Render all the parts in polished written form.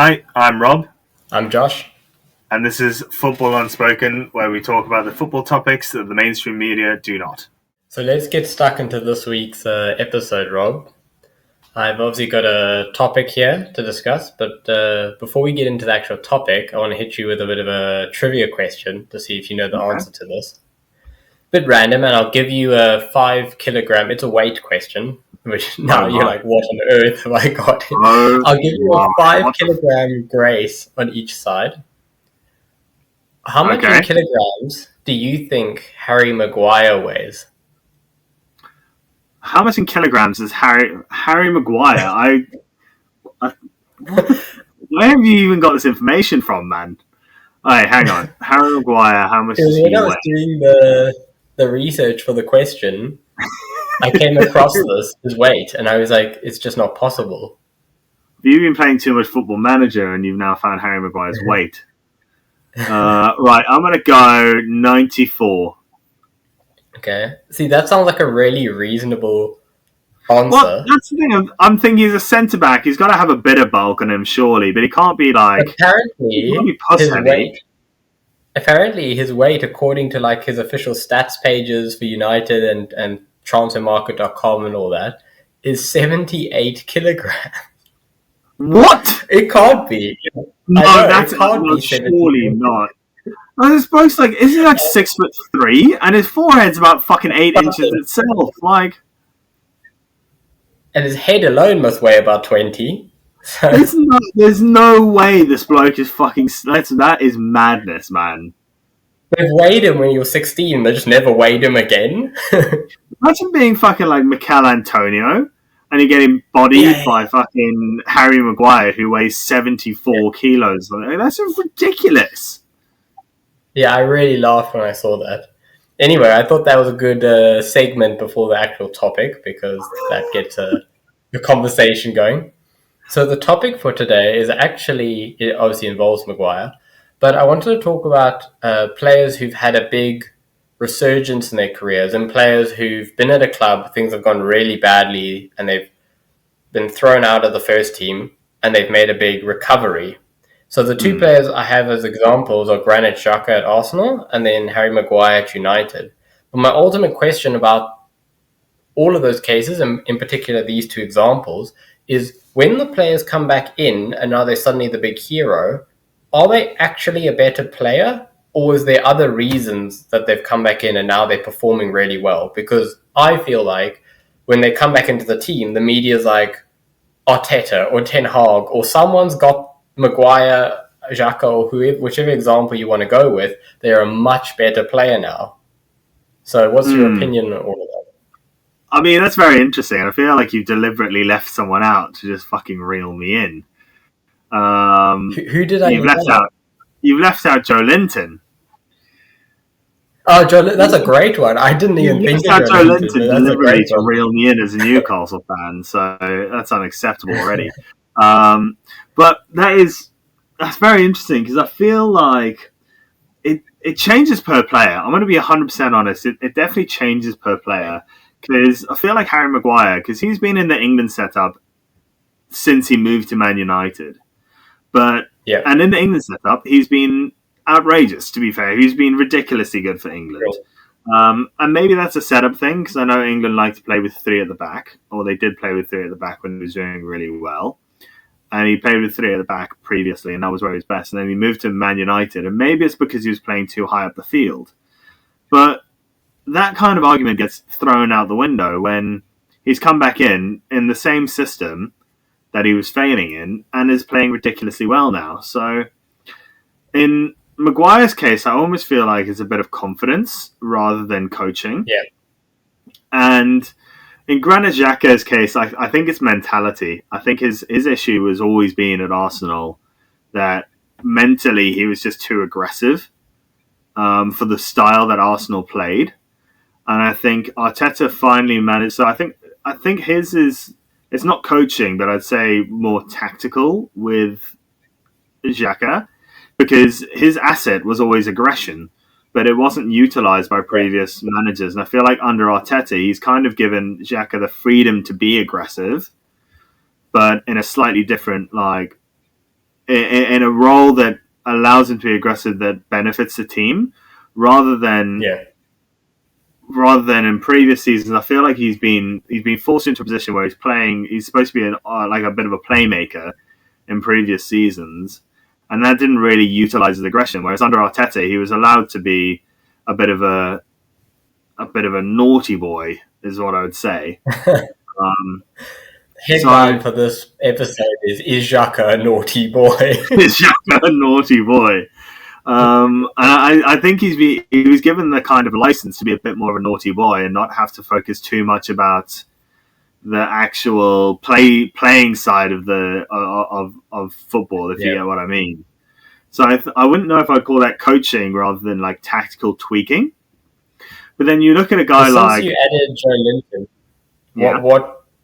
Hi, I'm Rob, I'm Josh. and this is Football Unspoken, where we talk about the football topics that the mainstream media do not. So let's get stuck into this week's episode, Rob. I've obviously got a topic here to discuss, but before we get into the actual topic, I want to hit you with a bit of a trivia question to see if you know the answer to this. Bit random, and I'll give you a 5 kilogram. It's a weight question, which now you're like, what on earth have I got? I'll give you a 5 kilogram grace on each side. How much in kilograms do you think Harry Maguire weighs? How much in kilograms is Harry Maguire? Where have you even got this information from, man? Alright, hang on. Harry Maguire, how much does he weigh? When I was doing the research for the question, I came across his weight, and I was like, it's just not possible. You've been playing too much Football Manager, and you've now found Harry Maguire's weight. Right, I'm going to go 94. Okay. See, that sounds like a really reasonable answer. Well, that's the thing. I'm thinking he's a centre-back. He's got to have a bit of bulk on him, surely, but he can't be like... Apparently, his weight, according to like his official stats pages for United and transfermarket.com and all that, is 78 kilograms. What? It can't be. No, that's surely not. I was supposed isn't he like 6'3", and his forehead's about fucking 8 inches itself, like. And his head alone must weigh about 20. So. There's no way this bloke is fucking. That is madness, man. They've weighed him when he was 16. They just never weighed him again. Imagine being fucking like Mikel Antonio, and you're getting bodied by fucking Harry Maguire, who weighs 74 kilos. That's ridiculous. Yeah, I really laughed when I saw that. Anyway, I thought that was a good segment before the actual topic, because that gets the conversation going. So the topic for today is actually, it obviously involves Maguire, but I wanted to talk about players who've had a big resurgence in their careers, and players who've been at a club, things have gone really badly, and they've been thrown out of the first team, and they've made a big recovery. So the two players I have as examples are Granit Xhaka at Arsenal and then Harry Maguire at United. But my ultimate question about all of those cases, and in particular these two examples, is when the players come back in and now they're suddenly the big hero, are they actually a better player? Or is there other reasons that they've come back in and now they're performing really well? Because I feel like when they come back into the team, the media's like Arteta or Ten Hag or someone's got Maguire, Xhaka, or whichever example you want to go with, they're a much better player now. So what's your opinion on all of that? I mean, that's very interesting. I feel like you've deliberately left someone out to just fucking reel me in. Who did I You've left out? You've left out Joelinton. Oh, that's a great one. I didn't even think of Joelinton deliberately to reel me in as a Newcastle fan, so that's unacceptable already. But that's very interesting, because I feel like it changes per player. I'm going to be 100% honest. It definitely changes per player, because I feel like Harry Maguire, because he's been in the England setup since he moved to Man United. And in the England setup, he's been outrageous, to be fair. He's been ridiculously good for England. And maybe that's a setup thing, because I know England like to play with 3 at the back, or they did play with 3 at the back when he was doing really well. And he played with 3 at the back previously, and that was where he was best. And then he moved to Man United, and maybe it's because he was playing too high up the field. But that kind of argument gets thrown out the window when he's come back in the same system that he was failing in, and is playing ridiculously well now. So in Maguire's case, I almost feel like it's a bit of confidence rather than coaching. Yeah. And in Granit Xhaka's case, I think it's mentality. I think his issue has always been at Arsenal that mentally he was just too aggressive for the style that Arsenal played. And I think Arteta finally managed. So I think his is, it's not coaching, but I'd say more tactical with Xhaka, because his asset was always aggression, but it wasn't utilized by previous managers. And I feel like under Arteta, he's kind of given Xhaka the freedom to be aggressive, but in a slightly different, in a role that allows him to be aggressive that benefits the team, rather than in previous seasons. I feel like he's been forced into a position where he's supposed to be like a bit of a playmaker in previous seasons, and that didn't really utilize his aggression. Whereas under Arteta, he was allowed to be a bit of a naughty boy, is what I would say. Headline for this episode is Xhaka a naughty boy? Is Xhaka a naughty boy? And I think he was given the kind of license to be a bit more of a naughty boy and not have to focus too much about the actual playing side of the of football, if you get what I mean. So I wouldn't know if I'd call that coaching rather than like tactical tweaking. But then you look at a guy like you added Joe Linton.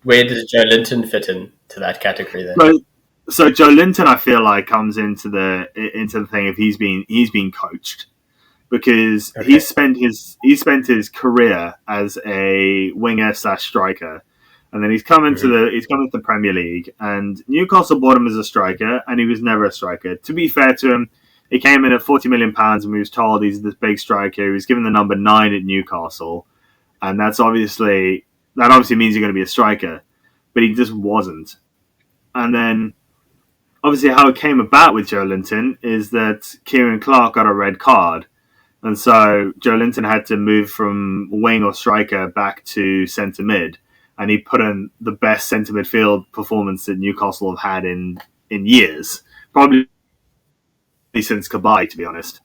Where does Joe Linton fit in to that category then? So Joe Linton, I feel like, comes into the thing if he's been coached, because he's spent his career as a winger / striker, and then he's come into the Premier League, and Newcastle bought him as a striker, and he was never a striker. To be fair to him, he came in at £40 million, and he was told he's this big striker. He was given the number 9 at Newcastle, and that obviously means you're going to be a striker, but he just wasn't. And then, obviously, how it came about with Joe Linton is that Kieran Clark got a red card, and so Joe Linton had to move from wing or striker back to centre mid, and he put in the best centre midfield performance that Newcastle have had in years, probably since Cabaye, to be honest.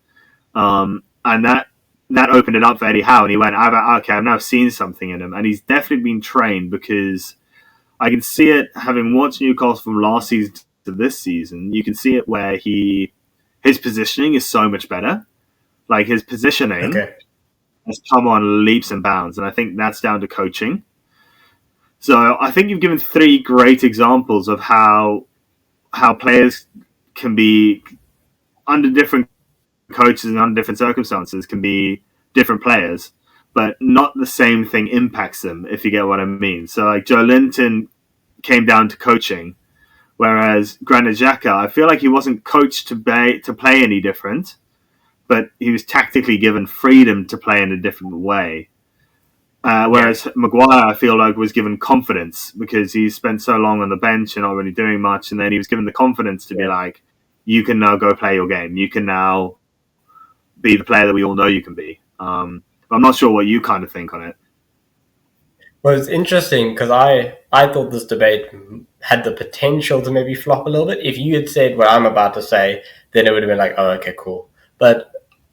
And that opened it up for Eddie Howe, and he went, okay, I've now seen something in him, and he's definitely been trained, because I can see it, having watched Newcastle from last season to this season, you can see it where his positioning is so much better. Like, his positioning has come on leaps and bounds, and I think that's down to coaching. So I think you've given 3 great examples of how players can be, under different coaches and under different circumstances, can be different players, but not the same thing impacts them, if you get what I mean. So like Joe Linton came down to coaching, whereas Granit Xhaka, I feel like he wasn't coached to play any different, but he was tactically given freedom to play in a different way. Whereas Maguire, I feel like, was given confidence because he spent so long on the bench and not really doing much, and then he was given the confidence to be like, you can now go play your game. You can now be the player that we all know you can be. I'm not sure what you kind of think on it. Well, it's interesting because I thought this debate had the potential to maybe flop a little bit. If you had said what I'm about to say, then it would have been like, oh, okay, cool. But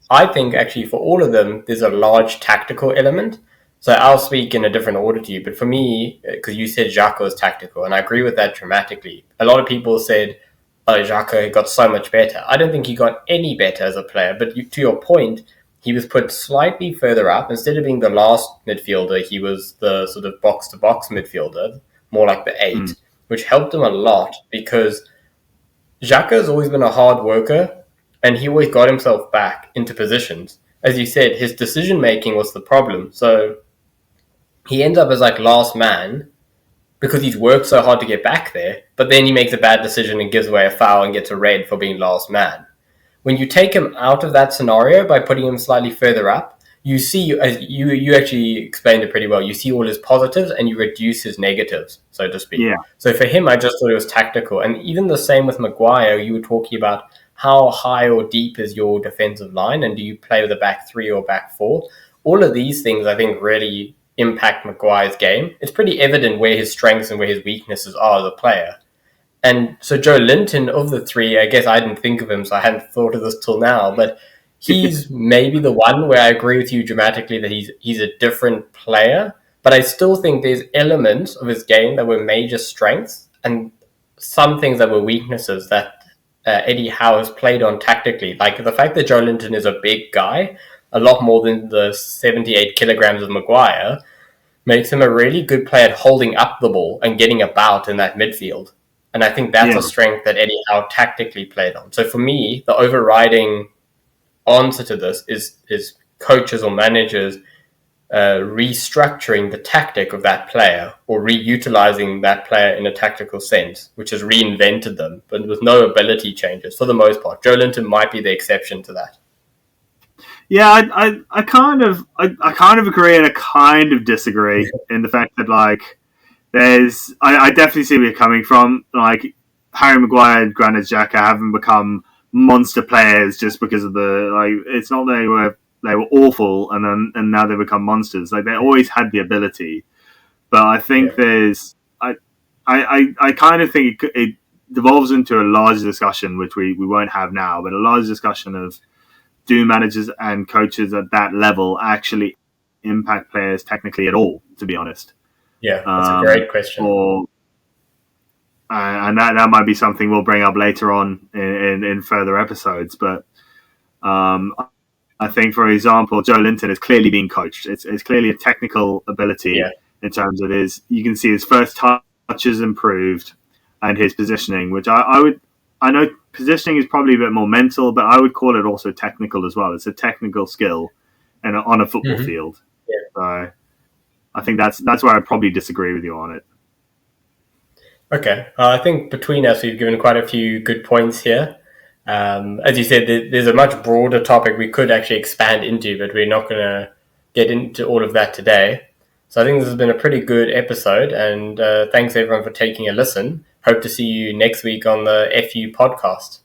I think actually for all of them, there's a large tactical element. So I'll speak in a different order to you. But for me, because you said Xhaka was tactical, and I agree with that dramatically. A lot of people said, oh, Xhaka got so much better. I don't think he got any better as a player. But to your point, he was put slightly further up. Instead of being the last midfielder, he was the sort of box-to-box midfielder, more like the 8, which helped him a lot because Xhaka has always been a hard worker, and he always got himself back into positions. As you said, his decision-making was the problem. So he ends up as like last man because he's worked so hard to get back there, but then he makes a bad decision and gives away a foul and gets a red for being last man. When you take him out of that scenario by putting him slightly further up, you see, as you actually explained it pretty well, you see all his positives and you reduce his negatives, so to speak. Yeah. So for him, I just thought it was tactical. And even the same with Maguire, you were talking about how high or deep is your defensive line, and do you play with a back 3 or back 4? All of these things, I think, really impact Maguire's game. It's pretty evident where his strengths and where his weaknesses are as a player. And so Joe Linton, of the 3, I guess I didn't think of him, so I hadn't thought of this till now, but he's maybe the one where I agree with you dramatically that he's a different player, but I still think there's elements of his game that were major strengths and some things that were weaknesses that Eddie Howe has played on tactically. Like the fact that Joe Linton is a big guy, a lot more than the 78 kilograms of Maguire, makes him a really good player at holding up the ball and getting about in that midfield. And I think that's a strength that Eddie Howe tactically played on. So for me, the overriding answer to this is coaches or managers restructuring the tactic of that player or reutilizing that player in a tactical sense, which has reinvented them, but with no ability changes for the most part. Joelinton might be the exception to that. Yeah, I kind of agree and I kind of disagree in the fact that like I definitely see where you're coming from. Like Harry Maguire and Granit Xhaka haven't become monster players just because of the like. It's not they were awful and now they become monsters. Like they always had the ability, but I think there's I kind of think it devolves into a larger discussion which we won't have now, but a larger discussion of do managers and coaches at that level actually impact players technically at all? To be honest, yeah, that's a great question. And that might be something we'll bring up later on in further episodes. But I think, for example, Joelinton is clearly being coached. It's clearly a technical ability in terms of you can see his first touch has improved and his positioning, which I know positioning is probably a bit more mental, but I would call it also technical as well. It's a technical skill and on a football field. Yeah. So I think that's where I probably disagree with you on it. Okay. I think between us, we've given quite a few good points here. As you said, there's a much broader topic we could actually expand into, but we're not going to get into all of that today. So I think this has been a pretty good episode, and thanks everyone for taking a listen. Hope to see you next week on the FU podcast.